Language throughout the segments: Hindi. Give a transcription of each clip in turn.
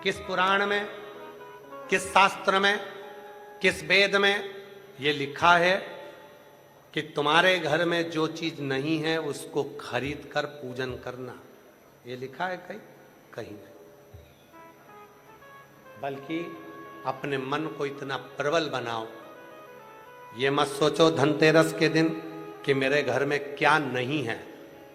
किस पुराण में, किस शास्त्र में, किस वेद में ये लिखा है कि तुम्हारे घर में जो चीज नहीं है उसको खरीद कर पूजन करना? ये लिखा है कहीं? कहीं नहीं। बल्कि अपने मन को इतना प्रबल बनाओ, ये मत सोचो धनतेरस के दिन कि मेरे घर में क्या नहीं है।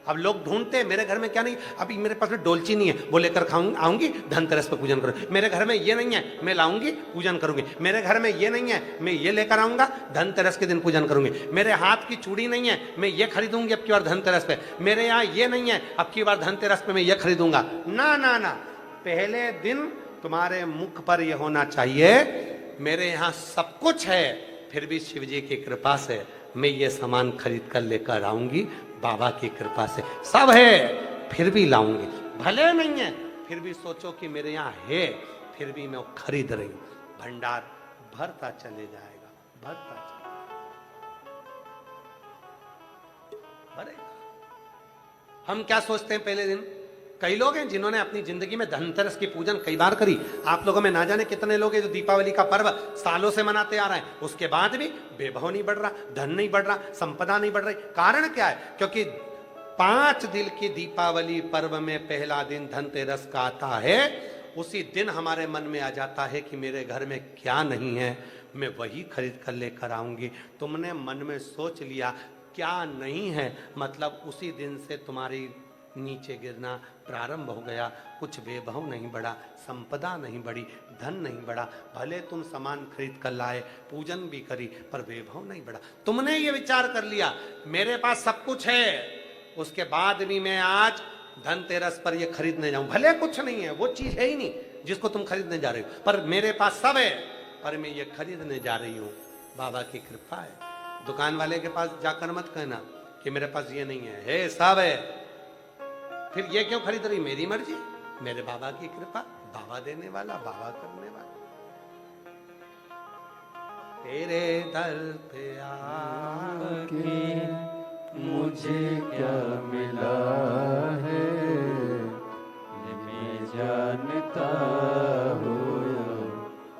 अब लोग ढूंढते हैं मेरे घर में क्या नहीं, अभी मेरे पास में डोलची नहीं है, वो लेकर आऊंगी धनतेरस पर पूजन करूंगी। मेरे घर में ये नहीं है, मैं लाऊंगी पूजन करूंगी। मेरे घर में ये नहीं है, मैं ये लेकर आऊंगा धनतेरस के दिन पूजन करूंगी। मेरे हाथ की चूड़ी नहीं है, मैं ये खरीदूंगी अब की बार धनतेरस पे। मेरे यहाँ ये नहीं है, अब की बार धनतेरस पे मैं ये खरीदूंगा। ना ना ना, पहले दिन तुम्हारे मुख पर यह होना चाहिए मेरे यहाँ सब कुछ है, फिर भी शिव जी की कृपा से मैं ये सामान खरीद कर लेकर आऊंगी। बाबा की कृपा से सब है, फिर भी लाऊंगी। भले नहीं है, फिर भी सोचो कि मेरे यहाँ है, फिर भी मैं वो खरीद रही हूं। भंडार भरता चले जाएगा, भरता भरेगा। हम क्या सोचते हैं पहले दिन? कई लोग हैं जिन्होंने अपनी जिंदगी में धनतेरस की पूजन कई बार करी। आप लोगों में ना जाने कितने लोग हैं जो दीपावली का पर्व सालों से मनाते आ रहे हैं, उसके बाद भी वैभव नहीं बढ़ रहा, धन नहीं बढ़ रहा, संपदा नहीं बढ़ रही। कारण क्या है? क्योंकि 5 दिन की दीपावली पर्व में पहला दिन धनतेरस का आता है, उसी दिन हमारे मन में आ जाता है कि मेरे घर में क्या नहीं है, मैं वही खरीद कर लेकर आऊंगी। तुमने मन में सोच लिया क्या नहीं है, मतलब उसी दिन से तुम्हारी नीचे गिरना प्रारंभ हो गया। कुछ वैभव नहीं बढ़ा, संपदा नहीं बढ़ी, धन नहीं बढ़ा। भले तुम सामान खरीद कर लाए, पूजन भी करी, पर वैभव नहीं बढ़ा। तुमने ये विचार कर लिया मेरे पास सब कुछ है, उसके बाद भी मैं आज धनतेरस पर ये खरीदने जाऊं। भले कुछ नहीं है, वो चीज है ही नहीं जिसको तुम खरीदने जा रहे हो, पर मेरे पास सब है, पर मैं ये खरीदने जा रही हूं। बाबा की कृपा है। दुकान वाले के पास जाकर मत कहना कि मेरे पास ये नहीं है सब है। फिर ये क्यों खरीद रही? मेरी मर्जी, मेरे बाबा की कृपा, बाबा देने वाला, बाबा करने वाला। तेरे दर पे आके मुझे क्या मिला है, ये मैं जानता हूँ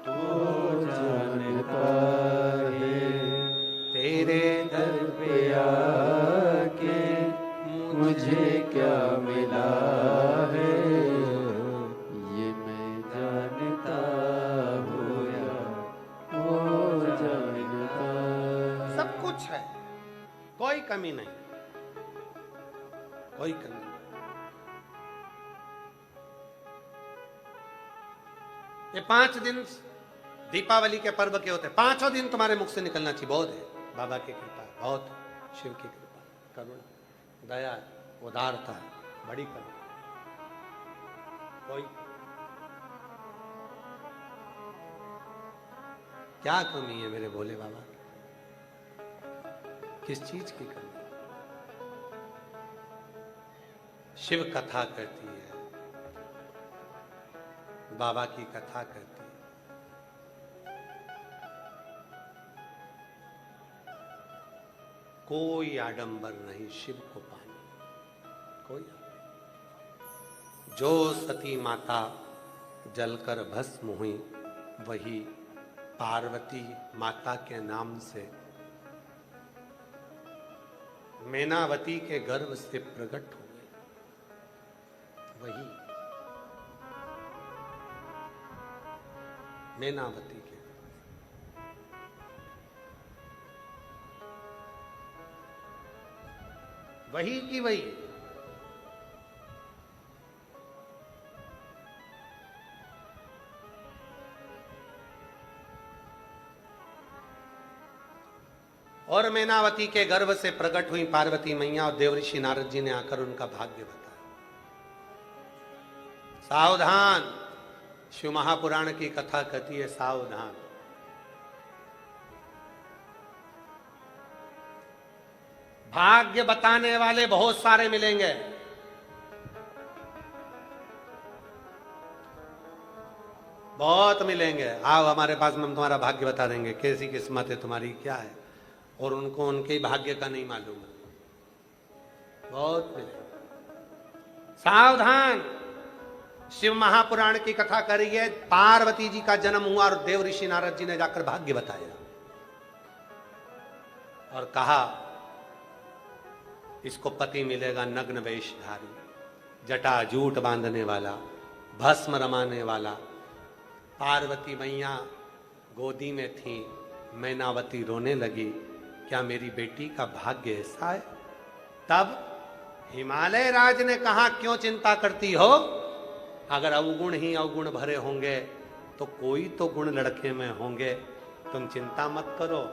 तो जानता है। तेरे दर पे आके मुझे क्या मिला है, ये मैं जानता हूँ या वो जानता। सब कुछ है, कोई कमी नहीं, कोई कमी नहीं। ये 5 दिन दीपावली के पर्व के होते हैं। 5 दिन तुम्हारे मुख से निकलना चाहिए बहुत है। बाबा की कृपा, बहुत शिव की कृपा, करुणा, दया, उदारता है, बड़ी करुणा। कोई क्या कमी है मेरे भोले बाबा? किस चीज की कमी? शिव कथा कहती है, बाबा की कथा कहती है। कोई आडंबर नहीं शिव को पाने, कोई। जो सती माता जलकर भस्म हुई, वही पार्वती माता के नाम से मैनावती के गर्भ से प्रकट हो गई। वही मैनावती के, वही की वही। और मैनावती के गर्भ से प्रकट हुई पार्वती मैया, और देवऋषि नारद जी ने आकर उनका भाग्य बताया। सावधान, शिव महापुराण की कथा कहती है सावधान। भाग्य बताने वाले बहुत सारे मिलेंगे, बहुत मिलेंगे। आओ हमारे पास में, हम तुम्हारा भाग्य बता देंगे, कैसी किस्मत है तुम्हारी, क्या है। और उनको उनके भाग्य का नहीं मालूम, बहुत मिलेंगे। सावधान, शिव महापुराण की कथा करी है, पार्वती जी का जन्म हुआ और देव ऋषि नारद जी ने जाकर भाग्य बताया और कहा इसको पति मिलेगा नग्न वेशधारी, जटा जूट बांधने वाला, भस्म रमाने वाला। पार्वती मैया गोदी में थी, मैनावती रोने लगी, क्या मेरी बेटी का भाग्य ऐसा है? तब हिमालय राज ने कहा क्यों चिंता करती हो, अगर अवगुण ही अवगुण भरे होंगे तो कोई तो गुण लड़के में होंगे, तुम चिंता मत करो।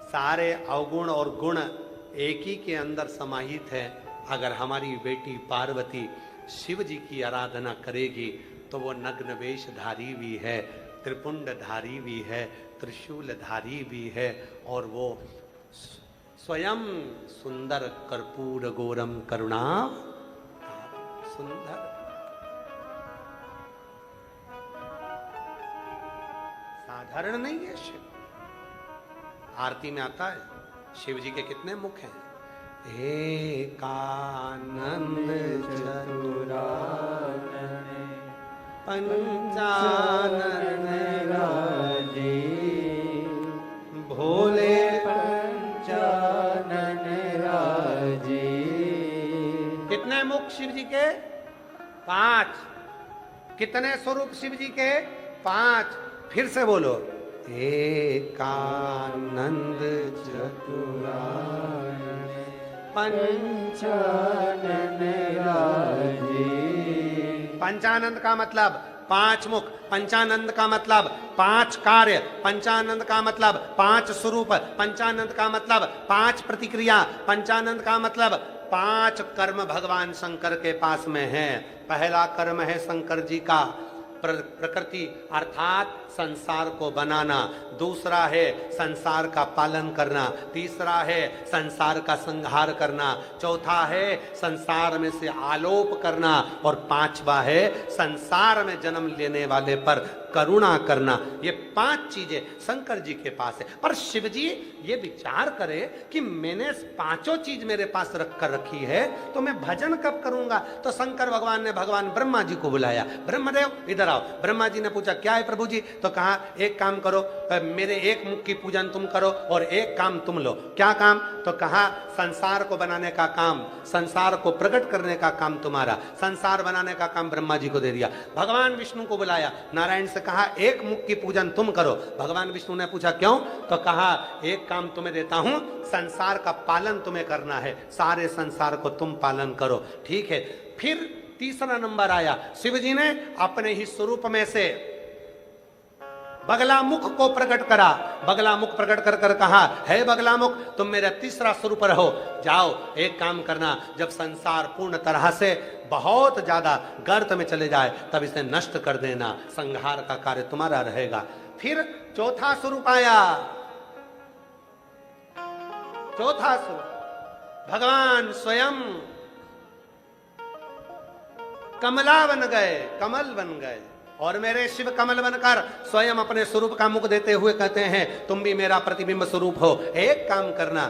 सारे अवगुण और गुण एक ही के अंदर समाहित है। अगर हमारी बेटी पार्वती शिव जी की आराधना करेगी तो वो नग्न वेशधारी भी है, त्रिपुंडधारी भी है, त्रिशूलधारी भी है और वो स्वयं सुंदर कर्पूर गोरम करुणा सुंदर। साधारण नहीं है शिव। आरती में आता है शिव जी के कितने मुख हैं। एकानंद चतुरानन पंचानन राजी, भोले पंचानन राजी। कितने मुख शिव जी के? 5। कितने स्वरूप शिव जी के? 5। फिर से बोलो, एकानंद चतुरानन पंचानन राजी। पंचानंद का मतलब 5 मुख, पंचानंद का मतलब 5 कार्य, पंचानंद का मतलब 5 स्वरूप, पंचानंद का मतलब 5 प्रतिक्रिया, पंचानंद का मतलब 5 कर्म भगवान शंकर के पास में है। पहला कर्म है शंकर जी का प्रकृति अर्थात संसार को बनाना, दूसरा है संसार का पालन करना, तीसरा है संसार का संहार करना, चौथा है संसार में से आलोप करना और 5वां है संसार में जन्म लेने वाले पर करुणा करना। ये 5 चीजें शंकर जी के पास है। पर शिव जी ये विचार करे कि मैंने 5 चीज मेरे पास रख कर रखी है तो मैं भजन कब करूंगा? तो शंकर भगवान ने भगवान ब्रह्मा जी को बुलाया, ब्रह्मदेव इधर आओ। ब्रह्मा जी ने पूछा क्या है प्रभु जी? तो कहा एक काम करो, मेरे एक मुख की पूजन तुम करो और एक काम तुम लो। क्या काम? तो कहा संसार को बनाने का काम, संसार को प्रकट करने का काम तुम्हारा, संसार बनाने का काम ब्रह्मा जी को दे दिया। भगवान विष्णु को बुलाया, नारायण से कहा एक मुख की पूजन तुम करो। भगवान विष्णु ने पूछा क्यों? तो कहा एक काम तुम्हें देता हूं, संसार का पालन तुम्हें करना है, सारे संसार को तुम पालन करो। ठीक है। फिर तीसरा नंबर आया, शिव जी ने अपने ही स्वरूप में से बगला मुख को प्रकट करा। बगला मुख प्रकट कर कर कहा है बगला मुख तुम मेरा तीसरा स्वरूप रहो, जाओ एक काम करना, जब संसार पूर्ण तरह से बहुत ज्यादा गर्त में चले जाए तब इसे नष्ट कर देना, संहार का कार्य तुम्हारा रहेगा। फिर चौथा स्वरूप आया, चौथा स्वरूप भगवान स्वयं कमला बन गए, कमल बन गए और मेरे शिव कमल बनकर स्वयं अपने स्वरूप का मुख देते हुए कहते हैं तुम भी मेरा प्रतिबिंब स्वरूप हो, एक काम करना,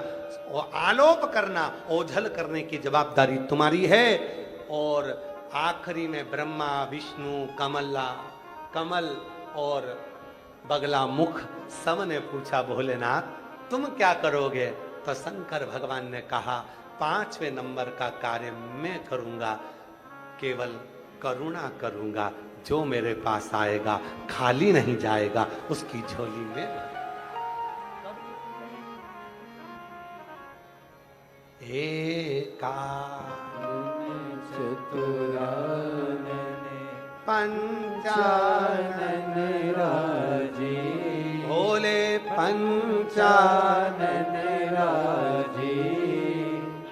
वो आलोप करना, ओझल करने की जवाबदारी तुम्हारी है। और आखिरी में ब्रह्मा विष्णु कमल और बगला मुख सब ने पूछा भोलेनाथ तुम क्या करोगे? तो शंकर भगवान ने कहा 5वें नंबर का कार्य मैं करूंगा, केवल करुणा करूंगा, जो मेरे पास आएगा खाली नहीं जाएगा, उसकी झोली में एका चतुरानन पंचानन राजी, भोले पंचानन राजी,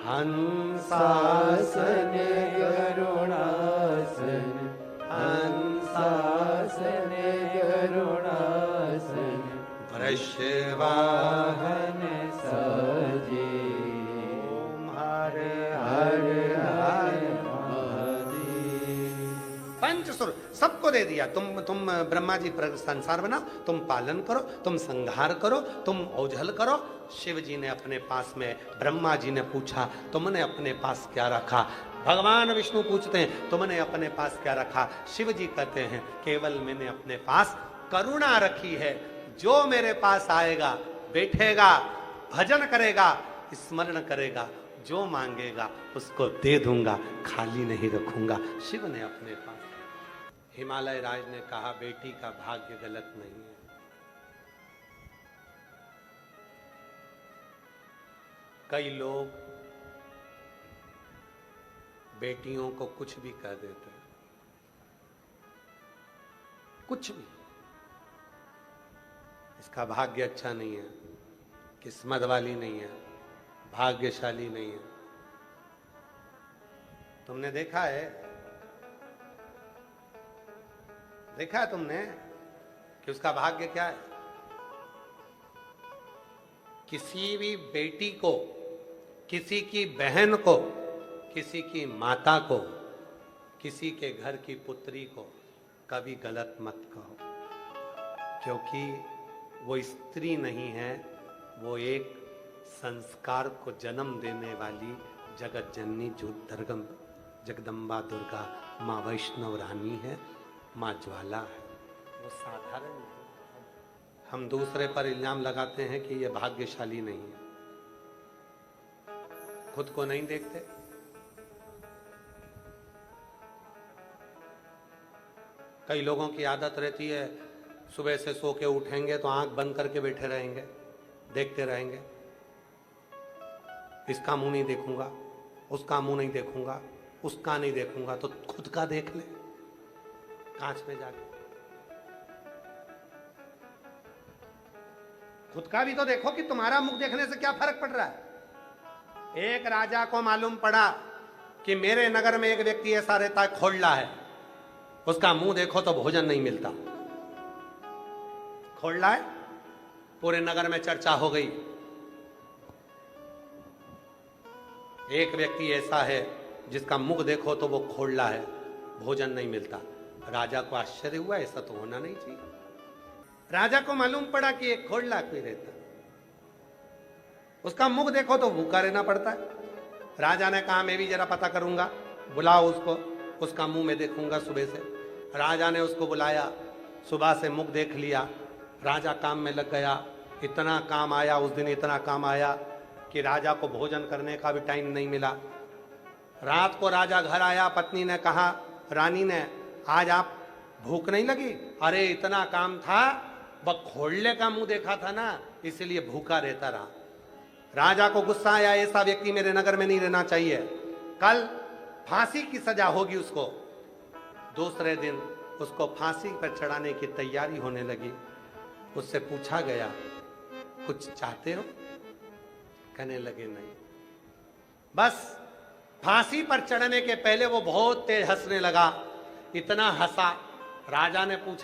हंसासन करुणासन, हंसासन करुणासन, वृषवाहन साजे, ओम हर हर हर महादेव। पंचसुर सबको दे दिया। तुम ब्रह्मा जी संसार बना, तुम पालन करो, तुम संहार करो, तुम ओझल करो। शिव जी ने अपने पास में, ब्रह्मा जी ने पूछा तुमने अपने पास क्या रखा? भगवान विष्णु पूछते हैं तुमने अपने पास क्या रखा? शिव जी कहते हैं केवल मैंने अपने पास करुणा रखी है। जो मेरे पास आएगा, बैठेगा, भजन करेगा, स्मरण करेगा, जो मांगेगा उसको दे दूंगा, खाली नहीं रखूंगा। शिव ने अपने पास। हिमालय राज ने कहा बेटी का भाग्य गलत नहीं है। कई लोग बेटियों को कुछ भी कह देते हैं, कुछ भी। इसका भाग्य अच्छा नहीं है, किस्मत वाली नहीं है, भाग्यशाली नहीं है। तुमने देखा है तुमने कि उसका भाग्य क्या है? किसी भी बेटी को, किसी की बहन को, किसी की माता को, किसी के घर की पुत्री को कभी गलत मत कहो, क्योंकि वो स्त्री नहीं है, वो एक संस्कार को जन्म देने वाली जगत जननी जो जगदम्बा दुर्गा माँ वैष्णव रानी है, माँ ज्वाला है। वो साधारण नहीं। हम दूसरे पर इल्जाम लगाते हैं कि ये भाग्यशाली नहीं है, खुद को नहीं देखते। कई लोगों की आदत रहती है सुबह से सो के उठेंगे तो आंख बंद करके बैठे रहेंगे, देखते रहेंगे, इसका मुंह नहीं देखूंगा, उसका मुंह नहीं देखूंगा, उसका नहीं देखूंगा, तो खुद का देख ले कांच में जाके। खुद का भी तो देखो कि तुम्हारा मुख देखने से क्या फर्क पड़ रहा है। एक राजा को मालूम पड़ा कि मेरे नगर में एक व्यक्ति ऐसा रहता है, खोलला है, उसका मुंह देखो तो भोजन नहीं मिलता। खोलला है, पूरे नगर में चर्चा हो गई। एक व्यक्ति ऐसा है जिसका मुख देखो तो वो खोलला है, भोजन नहीं मिलता। राजा को आश्चर्य हुआ, ऐसा तो होना नहीं चाहिए। राजा को मालूम पड़ा कि एक खोलला कोई रहता, उसका मुख देखो तो भूखा रहना पड़ता है। राजा ने कहा मैं भी जरा पता करूंगा, बुलाओ उसको, उसका मुंह में देखूंगा सुबह से। राजा ने उसको बुलाया, सुबह से मुख देख लिया। राजा काम में लग गया। इतना काम आया उस दिन, इतना काम आया कि राजा को भोजन करने का भी टाइम नहीं मिला। रात को राजा घर आया, पत्नी ने कहा, रानी ने, आज आप भूख नहीं लगी? अरे इतना काम था, बस खोलने का मुंह देखा था ना, इसलिए भूखा रहता रहा। राजा को गुस्सा आया, ऐसा व्यक्ति मेरे नगर में नहीं रहना चाहिए, कल फांसी की सजा होगी उसको। दूसरे दिन उसको फांसी पर चढ़ाने की तैयारी होने लगी। उससे पूछा गया कुछ चाहते हो? कहने लगे नहीं। बस फांसी पर चढ़ने के पहले वो बहुत तेज हंसने लगा, इतना हंसा। राजा ने पूछा